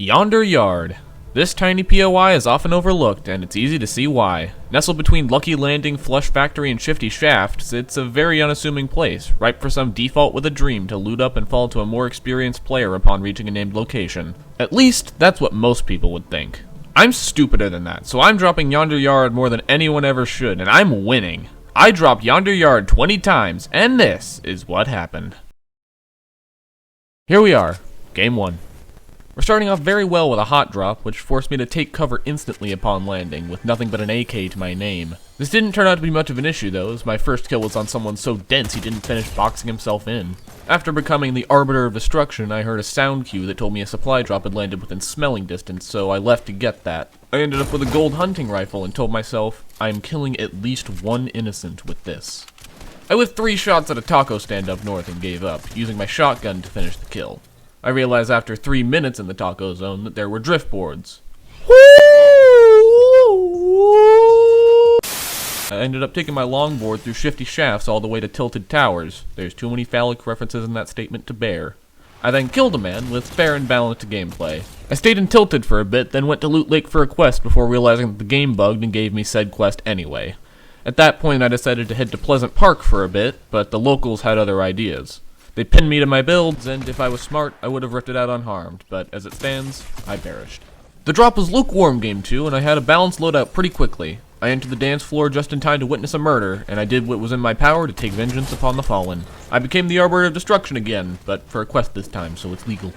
Yonder Yard. This tiny POI is often overlooked, and it's easy to see why. Nestled between Lucky Landing, Flush Factory, and Shifty Shafts, it's a very unassuming place, ripe for some default with a dream to loot up and fall to a more experienced player upon reaching a named location. At least, that's what most people would think. I'm stupider than that, so I'm dropping Yonder Yard more than anyone ever should, and I'm winning. I dropped Yonder Yard 20 times, and this is what happened. Here we are, Game 1. We're starting off very well with a hot drop, which forced me to take cover instantly upon landing, with nothing but an AK to my name. This didn't turn out to be much of an issue though, as my first kill was on someone so dense he didn't finish boxing himself in. After becoming the arbiter of destruction, I heard a sound cue that told me a supply drop had landed within smelling distance, so I left to get that. I ended up with a gold hunting rifle and told myself, I am killing at least one innocent with this. I lived 3 shots at a taco stand up north and gave up, using my shotgun to finish the kill. I realized after 3 minutes in the taco zone that there were drift boards. I ended up taking my longboard through Shifty Shafts all the way to Tilted Towers. There's too many phallic references in that statement to bear. I then killed a man with fair and balanced gameplay. I stayed in Tilted for a bit, then went to Loot Lake for a quest before realizing that the game bugged and gave me said quest anyway. At that point I decided to head to Pleasant Park for a bit, but the locals had other ideas. They pinned me to my builds, and if I was smart, I would have ripped it out unharmed, but as it stands, I perished. The drop was lukewarm Game 2, and I had a balanced loadout pretty quickly. I entered the dance floor just in time to witness a murder, and I did what was in my power to take vengeance upon the fallen. I became the Arbiter of Destruction again, but for a quest this time, so it's legal.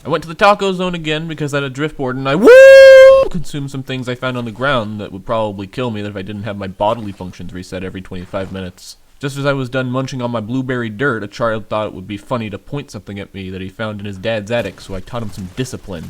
I went to the taco zone again because I had a driftboard, and I consumed some things I found on the ground that would probably kill me if I didn't have my bodily functions reset every 25 minutes. Just as I was done munching on my blueberry dirt, a child thought it would be funny to point something at me that he found in his dad's attic, so I taught him some discipline.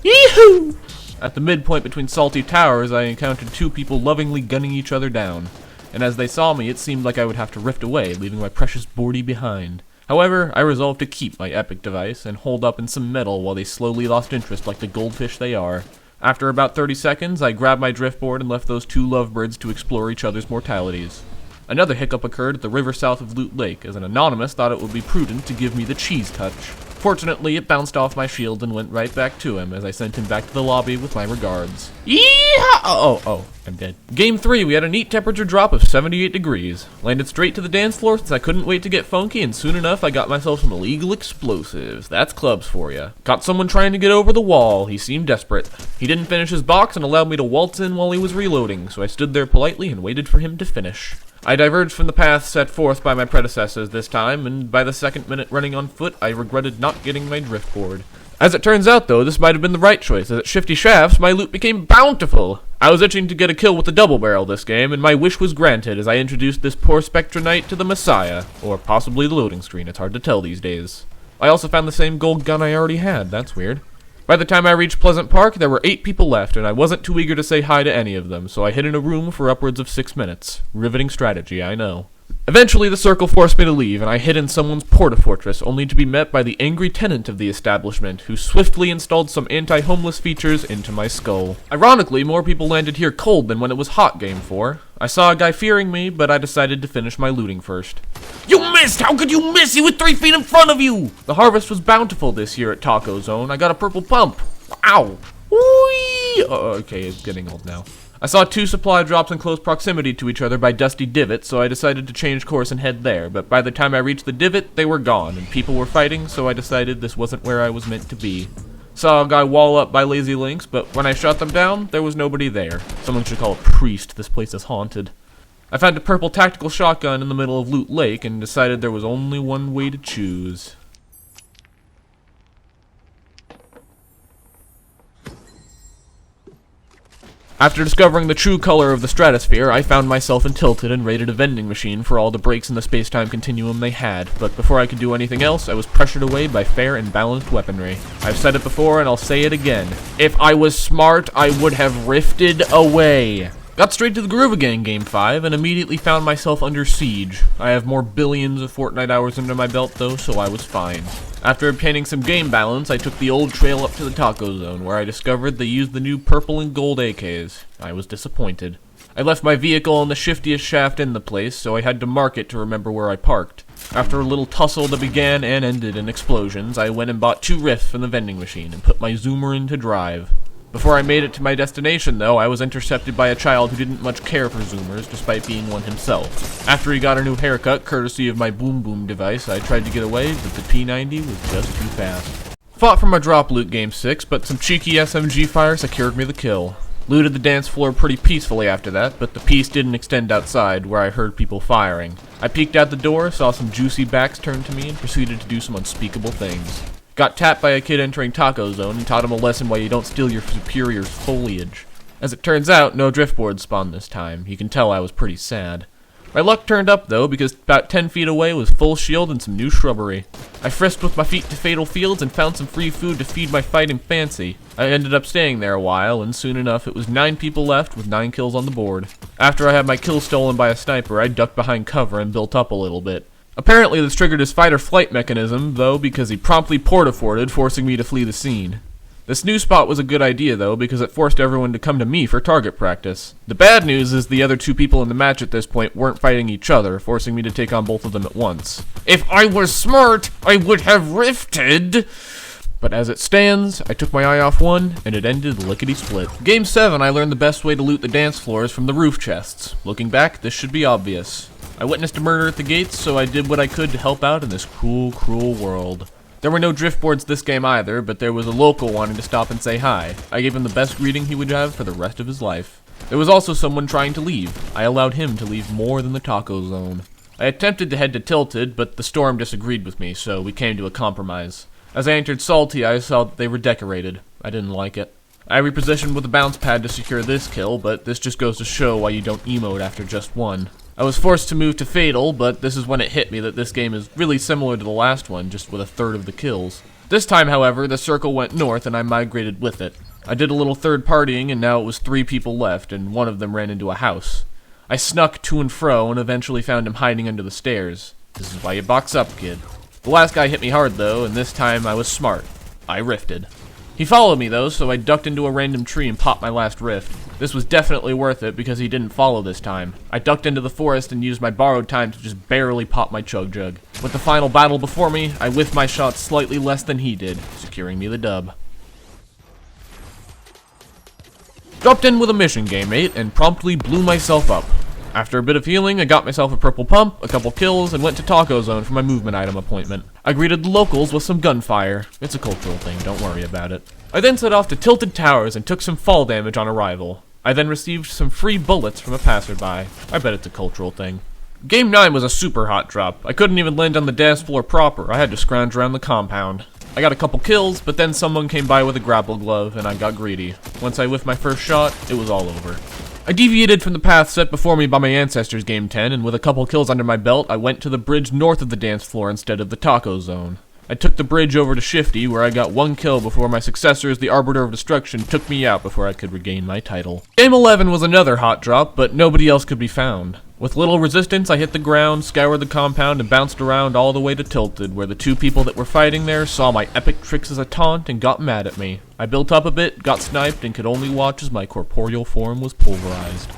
Yee-hoo! At the midpoint between Salty Towers, I encountered 2 people lovingly gunning each other down, and as they saw me, it seemed like I would have to rift away, leaving my precious boardie behind. However, I resolved to keep my epic device and hold up in some metal while they slowly lost interest like the goldfish they are. After about 30 seconds, I grabbed my driftboard and left those 2 lovebirds to explore each other's mortalities. Another hiccup occurred at the river south of Loot Lake, as an anonymous thought it would be prudent to give me the cheese touch. Fortunately, it bounced off my shield and went right back to him, as I sent him back to the lobby with my regards. Yeehaw! I'm dead. Game 3, we had a neat temperature drop of 78 degrees. Landed straight to the dance floor since I couldn't wait to get funky, and soon enough I got myself some illegal explosives. That's clubs for ya. Caught someone trying to get over the wall. He seemed desperate. He didn't finish his box and allowed me to waltz in while he was reloading, so I stood there politely and waited for him to finish. I diverged from the path set forth by my predecessors this time, and by the 2nd minute running on foot, I regretted not getting my driftboard. As it turns out though, this might have been the right choice, as at Shifty Shafts, my loot became bountiful. I was itching to get a kill with the double barrel this game, and my wish was granted as I introduced this poor Spectre Knight to the Messiah, or possibly the loading screen, it's hard to tell these days. I also found the same gold gun I already had, that's weird. By the time I reached Pleasant Park, there were 8 people left, and I wasn't too eager to say hi to any of them, so I hid in a room for upwards of 6 minutes. Riveting strategy, I know. Eventually, the circle forced me to leave, and I hid in someone's porta-fortress, only to be met by the angry tenant of the establishment, who swiftly installed some anti-homeless features into my skull. Ironically, more people landed here cold than when it was hot Game 4. I saw a guy fearing me, but I decided to finish my looting first. You missed! How could you miss? He was 3 feet in front of you! The harvest was bountiful this year at Taco Zone. I got a purple pump. Ow! Whee! Okay, it's getting old now. I saw 2 supply drops in close proximity to each other by Dusty Divot, so I decided to change course and head there, but by the time I reached the divot, they were gone, and people were fighting, so I decided this wasn't where I was meant to be. Saw a guy wall up by Lazy Links, but when I shot them down, there was nobody there. Someone should call a priest, this place is haunted. I found a purple tactical shotgun in the middle of Loot Lake, and decided there was only one way to choose. After discovering the true color of the stratosphere, I found myself in Tilted and raided a vending machine for all the breaks in the space-time continuum they had, but before I could do anything else, I was pressured away by fair and balanced weaponry. I've said it before and I'll say it again. If I was smart, I would have rifted away. Got straight to the groove again Game 5, and immediately found myself under siege. I have more billions of Fortnite hours under my belt though, so I was fine. After obtaining some game balance, I took the old trail up to the Taco Zone, where I discovered they used the new purple and gold AKs. I was disappointed. I left my vehicle on the shiftiest shaft in the place, so I had to mark it to remember where I parked. After a little tussle that began and ended in explosions, I went and bought 2 rifts from the vending machine and put my zoomer into drive. Before I made it to my destination, though, I was intercepted by a child who didn't much care for zoomers, despite being one himself. After he got a new haircut, courtesy of my boom boom device, I tried to get away, but the P90 was just too fast. Fought for my drop loot game 6, but some cheeky SMG fire secured me the kill. Looted the dance floor pretty peacefully after that, but the peace didn't extend outside, where I heard people firing. I peeked out the door, saw some juicy backs turn to me, and proceeded to do some unspeakable things. Got tapped by a kid entering Taco Zone and taught him a lesson why you don't steal your superior's foliage. As it turns out, no driftboard spawned this time. You can tell I was pretty sad. My luck turned up, though, because about 10 feet away was full shield and some new shrubbery. I frisked with my feet to fatal fields and found some free food to feed my fighting fancy. I ended up staying there a while, and soon enough it was 9 people left with 9 kills on the board. After I had my kill stolen by a sniper, I ducked behind cover and built up a little bit. Apparently this triggered his fight-or-flight mechanism, though, because he promptly port-a-forted, forcing me to flee the scene. This new spot was a good idea, though, because it forced everyone to come to me for target practice. The bad news is the other 2 people in the match at this point weren't fighting each other, forcing me to take on both of them at once. If I was smart, I would have rifted! But as it stands, I took my eye off one, and it ended lickety-split. Game 7, I learned the best way to loot the dance floors from the roof chests. Looking back, this should be obvious. I witnessed a murder at the gates, so I did what I could to help out in this cruel, cruel world. There were no driftboards this game either, but there was a local wanting to stop and say hi. I gave him the best greeting he would have for the rest of his life. There was also someone trying to leave. I allowed him to leave more than the Taco Zone. I attempted to head to Tilted, but the storm disagreed with me, so we came to a compromise. As I entered Salty, I saw that they were decorated. I didn't like it. I repositioned with a bounce pad to secure this kill, but this just goes to show why you don't emote after just one. I was forced to move to Fatal, but this is when it hit me that this game is really similar to the last one, just with a third of the kills. This time, however, the circle went north and I migrated with it. I did a little third partying and now it was 3 people left, and one of them ran into a house. I snuck to and fro and eventually found him hiding under the stairs. This is why you box up, kid. The last guy hit me hard though, and this time I was smart. I rifted. He followed me though, so I ducked into a random tree and popped my last rift. This was definitely worth it because he didn't follow this time. I ducked into the forest and used my borrowed time to just barely pop my chug jug. With the final battle before me, I whiffed my shots slightly less than he did, securing me the dub. Dropped in with a mission game mate and promptly blew myself up. After a bit of healing, I got myself a purple pump, a couple kills, and went to Taco Zone for my movement item appointment. I greeted the locals with some gunfire. It's a cultural thing, don't worry about it. I then set off to Tilted Towers and took some fall damage on arrival. I then received some free bullets from a passerby. I bet it's a cultural thing. Game 9 was a super hot drop. I couldn't even land on the dance floor proper. I had to scrounge around the compound. I got a couple kills, but then someone came by with a grapple glove, and I got greedy. Once I whiffed my first shot, it was all over. I deviated from the path set before me by my ancestors game 10, and with a couple kills under my belt, I went to the bridge north of the dance floor instead of the Taco Zone. I took the bridge over to Shifty, where I got 1 kill before my successors, the Arbiter of Destruction, took me out before I could regain my title. Game 11 was another hot drop, but nobody else could be found. With little resistance, I hit the ground, scoured the compound, and bounced around all the way to Tilted, where the 2 people that were fighting there saw my epic tricks as a taunt and got mad at me. I built up a bit, got sniped, and could only watch as my corporeal form was pulverized.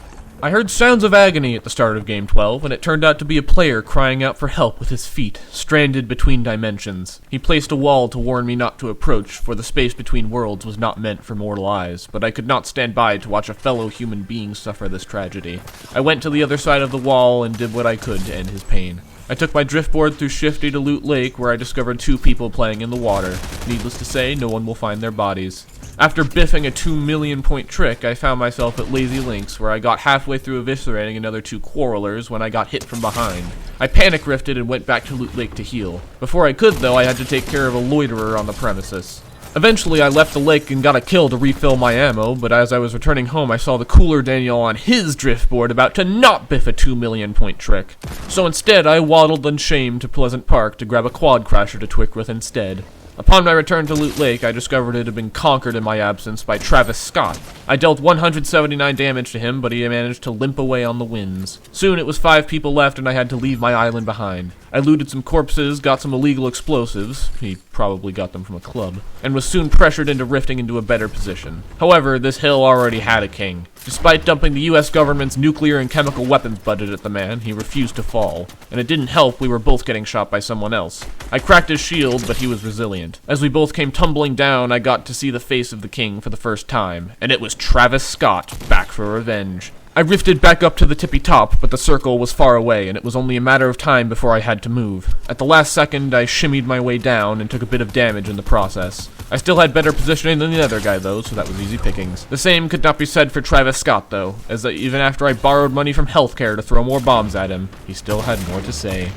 I heard sounds of agony at the start of Game 12, and it turned out to be a player crying out for help with his feet, stranded between dimensions. He placed a wall to warn me not to approach, for the space between worlds was not meant for mortal eyes, but I could not stand by to watch a fellow human being suffer this tragedy. I went to the other side of the wall and did what I could to end his pain. I took my driftboard through Shifty to Loot Lake, where I discovered 2 people playing in the water. Needless to say, no one will find their bodies. After biffing a 2 million point trick, I found myself at Lazy Links, where I got halfway through eviscerating another 2 quarrelers when I got hit from behind. I panic rifted and went back to Loot Lake to heal. Before I could, though, I had to take care of a loiterer on the premises. Eventually, I left the lake and got a kill to refill my ammo, but as I was returning home, I saw the cooler Daniel on his driftboard about to not biff a 2 million point trick. So instead, I waddled unshamed to Pleasant Park to grab a quad crasher to twick with instead. Upon my return to Loot Lake, I discovered it had been conquered in my absence by Travis Scott. I dealt 179 damage to him, but he managed to limp away on the winds. Soon it was 5 people left and I had to leave my island behind. I looted some corpses, got some illegal explosives, he probably got them from a club, and was soon pressured into rifting into a better position. However, this hill already had a king. Despite dumping the US government's nuclear and chemical weapons budget at the man, he refused to fall. And it didn't help we were both getting shot by someone else. I cracked his shield, but he was resilient. As we both came tumbling down, I got to see the face of the king for the first time, and it was Travis Scott, back for revenge. I rifted back up to the tippy top, but the circle was far away, and it was only a matter of time before I had to move. At the last second, I shimmied my way down and took a bit of damage in the process. I still had better positioning than the other guy though, so that was easy pickings. The same could not be said for Travis Scott though, as even after I borrowed money from healthcare to throw more bombs at him, he still had more to say.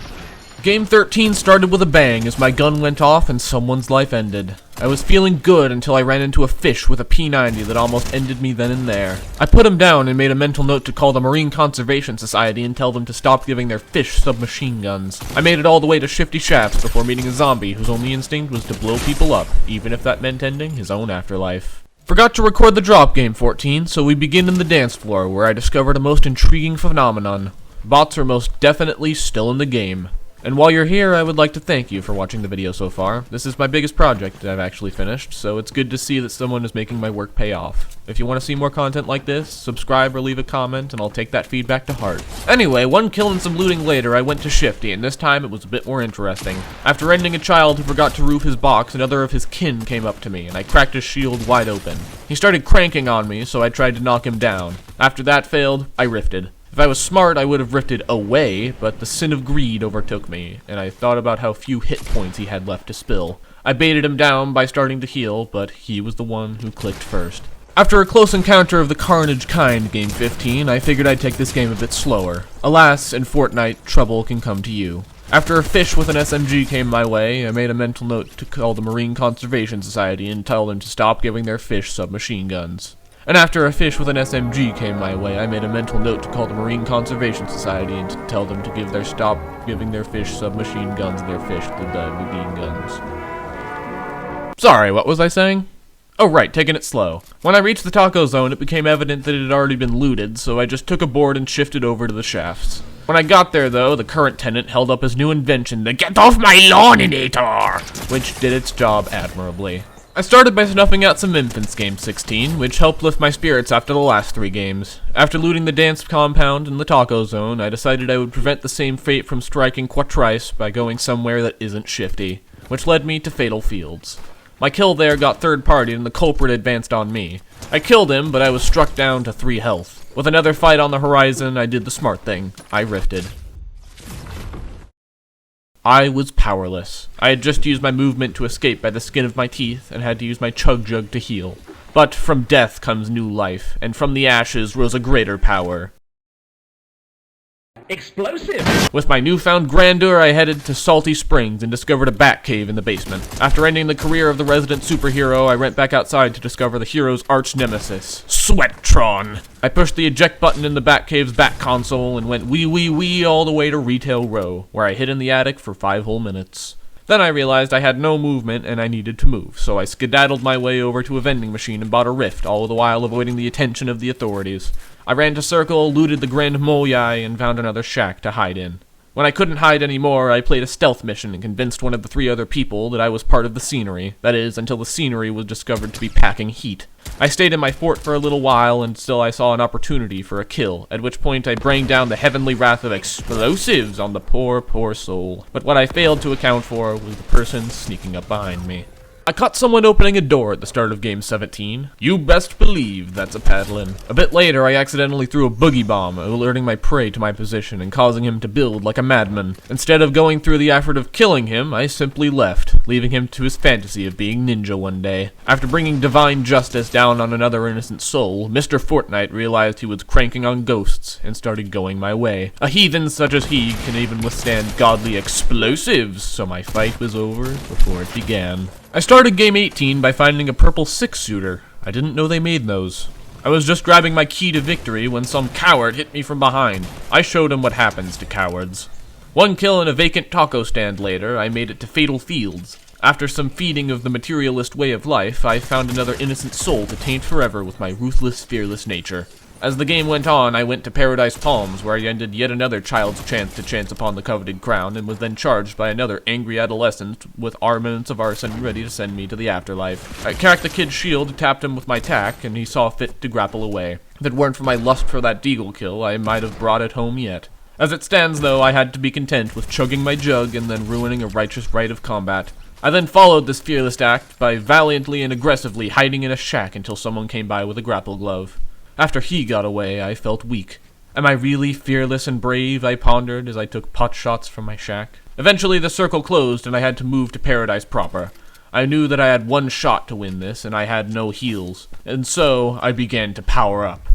Game 13 started with a bang as my gun went off and someone's life ended. I was feeling good until I ran into a fish with a P90 that almost ended me then and there. I put him down and made a mental note to call the Marine Conservation Society and tell them to stop giving their fish submachine guns. I made it all the way to Shifty Shafts before meeting a zombie whose only instinct was to blow people up, even if that meant ending his own afterlife. Forgot to record the drop Game 14, so we begin in the dance floor where I discovered a most intriguing phenomenon. Bots are most definitely still in the game. And while you're here, I would like to thank you for watching the video so far. This is my biggest project that I've actually finished, so it's good to see that someone is making my work pay off. If you want to see more content like this, subscribe or leave a comment, and I'll take that feedback to heart. Anyway, one kill and some looting later, I went to Shifty, and this time it was a bit more interesting. After ending a child who forgot to roof his box, another of his kin came up to me, and I cracked his shield wide open. He started cranking on me, so I tried to knock him down. After that failed, I rifted. If I was smart, I would have rifted away, but the sin of greed overtook me, and I thought about how few hit points he had left to spill. I baited him down by starting to heal, but he was the one who clicked first. After a close encounter of the carnage kind Game 15, I figured I'd take this game a bit slower. Alas, in Fortnite, trouble can come to you. After a fish with an SMG came my way, I made a mental note to call the Marine Conservation Society and tell them to stop giving their fish submachine guns. And after a fish with an SMG came my way, I made a mental note to call the Marine Conservation Society and to tell them to stop giving their fish submachine guns and their fish the bean guns. Sorry, what was I saying? Oh right, taking it slow. When I reached the taco zone, it became evident that it had already been looted, so I just took a board and shifted over to the shafts. When I got there though, the current tenant held up his new invention, the Get Off My Lawninator, which did its job admirably. I started by snuffing out some infants Game 16, which helped lift my spirits after the last 3 games. After looting the dance compound and the taco zone, I decided I would prevent the same fate from striking Quatrice by going somewhere that isn't Shifty, which led me to Fatal Fields. My kill there got third-partied and the culprit advanced on me. I killed him, but I was struck down to 3 health. With another fight on the horizon, I did the smart thing. I rifted. I was powerless. I had just used my movement to escape by the skin of my teeth, and had to use my chug jug to heal. But from death comes new life, and from the ashes rose a greater power. Explosive! With my newfound grandeur, I headed to Salty Springs and discovered a bat cave in the basement. After ending the career of the resident superhero, I went back outside to discover the hero's arch nemesis, Sweattron. I pushed the eject button in the Batcave's back console and went wee all the way to Retail Row, where I hid in the attic for 5 whole minutes. Then I realized I had no movement and I needed to move, so I skedaddled my way over to a vending machine and bought a rift, all the while avoiding the attention of the authorities. I ran to Circle, looted the Grand Molyai, and found another shack to hide in. When I couldn't hide anymore, I played a stealth mission and convinced one of the 3 other people that I was part of the scenery, that is, until the scenery was discovered to be packing heat. I stayed in my fort for a little while until I saw an opportunity for a kill, at which point I bring down the heavenly wrath of explosives on the poor soul. But what I failed to account for was the person sneaking up behind me. I caught someone opening a door at the start of Game 17. You best believe that's a paddlin'. A bit later, I accidentally threw a boogie bomb, alerting my prey to my position and causing him to build like a madman. Instead of going through the effort of killing him, I simply left, leaving him to his fantasy of being ninja one day. After bringing divine justice down on another innocent soul, Mr. Fortnite realized he was cranking on ghosts and started going my way. A heathen such as he can even withstand godly explosives, so my fight was over before it began. I started Game 18 by finding a purple 6-shooter. I didn't know they made those. I was just grabbing my key to victory when some coward hit me from behind. I showed him what happens to cowards. 1 kill in a vacant taco stand later, I made it to Fatal Fields. After some feeding of the materialist way of life, I found another innocent soul to taint forever with my ruthless, fearless nature. As the game went on, I went to Paradise Palms, where I ended yet another child's chance upon the coveted crown, and was then charged by another angry adolescent with armaments of arson ready to send me to the afterlife. I cracked the kid's shield, tapped him with my tack, and he saw fit to grapple away. If it weren't for my lust for that deagle kill, I might have brought it home yet. As it stands, though, I had to be content with chugging my jug and then ruining a righteous rite of combat. I then followed this fearless act by valiantly and aggressively hiding in a shack until someone came by with a grapple glove. After he got away, I felt weak. Am I really fearless and brave, I pondered as I took pot shots from my shack. Eventually the circle closed and I had to move to Paradise proper. I knew that I had one shot to win this and I had no heals, and so I began to power up.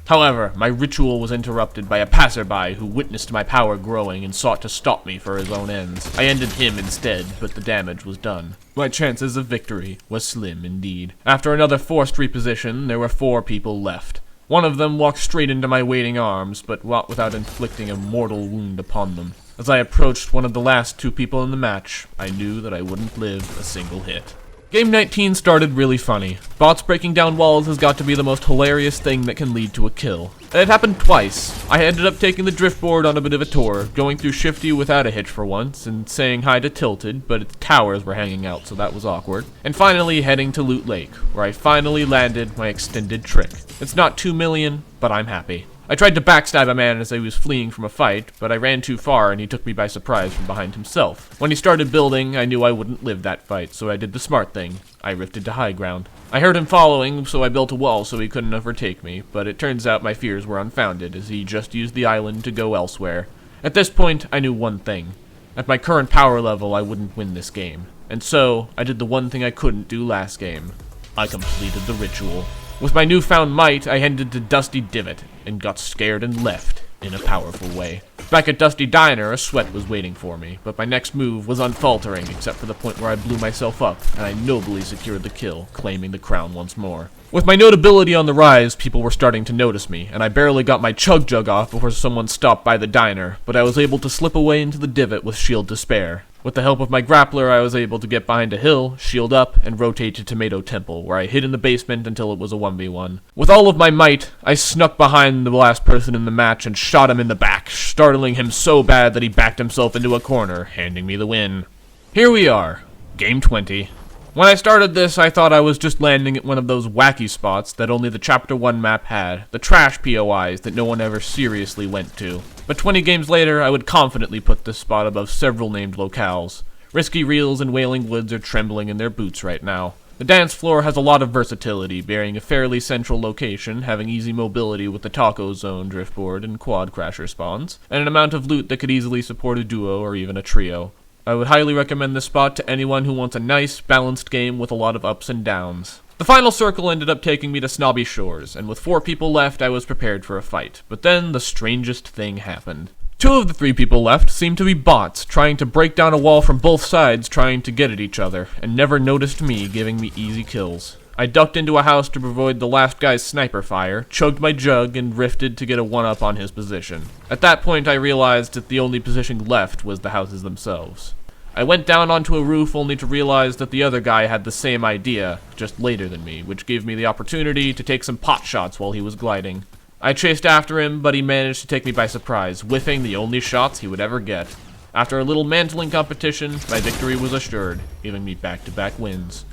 However, my ritual was interrupted by a passerby who witnessed my power growing and sought to stop me for his own ends. I ended him instead, but the damage was done. My chances of victory was slim indeed. After another forced reposition, there were 4 people left. One of them walked straight into my waiting arms, but not without inflicting a mortal wound upon them. As I approached one of the last 2 people in the match, I knew that I wouldn't live a single hit. Game 19 started really funny. Bots breaking down walls has got to be the most hilarious thing that can lead to a kill. And it happened twice. I ended up taking the driftboard on a bit of a tour, going through Shifty without a hitch for once, and saying hi to Tilted, but its towers were hanging out, so that was awkward. And finally heading to Loot Lake, where I finally landed my extended trick. It's not 2 million, but I'm happy. I tried to backstab a man as I was fleeing from a fight, but I ran too far and he took me by surprise from behind himself. When he started building, I knew I wouldn't live that fight, so I did the smart thing. I rifted to high ground. I heard him following, so I built a wall so he couldn't overtake me, but it turns out my fears were unfounded, as he just used the island to go elsewhere. At this point, I knew one thing. At my current power level, I wouldn't win this game. And so, I did the one thing I couldn't do last game. I completed the ritual. With my newfound might, I headed to Dusty Divot, and got scared and left, in a powerful way. Back at Dusty Diner, a sweat was waiting for me, but my next move was unfaltering except for the point where I blew myself up, and I nobly secured the kill, claiming the crown once more. With my notability on the rise, people were starting to notice me, and I barely got my chug jug off before someone stopped by the diner, but I was able to slip away into the divot with shield to spare. With the help of my grappler, I was able to get behind a hill, shield up, and rotate to Tomato Temple, where I hid in the basement until it was a 1v1. With all of my might, I snuck behind the last person in the match and shot him in the back, startling him so bad that he backed himself into a corner, handing me the win. Here we are, Game 20. When I started this, I thought I was just landing at one of those wacky spots that only the Chapter 1 map had, the trash POIs that no one ever seriously went to. But 20 games later, I would confidently put this spot above several named locales. Risky Reels and Wailing Woods are trembling in their boots right now. The dance floor has a lot of versatility, bearing a fairly central location, having easy mobility with the Taco Zone driftboard and quad crasher spawns, and an amount of loot that could easily support a duo or even a trio. I would highly recommend this spot to anyone who wants a nice, balanced game with a lot of ups and downs. The final circle ended up taking me to Snobby Shores, and with 4 people left, I was prepared for a fight. But then, the strangest thing happened. 2 of the 3 people left seemed to be bots, trying to break down a wall from both sides trying to get at each other, and never noticed me giving me easy kills. I ducked into a house to avoid the last guy's sniper fire, chugged my jug, and rifted to get a 1-up on his position. At that point, I realized that the only position left was the houses themselves. I went down onto a roof only to realize that the other guy had the same idea, just later than me, which gave me the opportunity to take some pot shots while he was gliding. I chased after him, but he managed to take me by surprise, whiffing the only shots he would ever get. After a little mantling competition, my victory was assured, giving me back-to-back wins.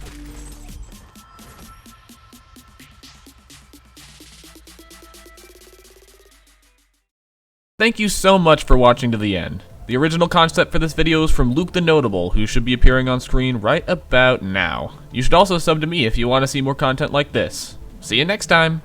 Thank you so much for watching to the end. The original concept for this video is from Luke TheNotable, who should be appearing on screen right about now. You should also sub to me if you want to see more content like this. See you next time!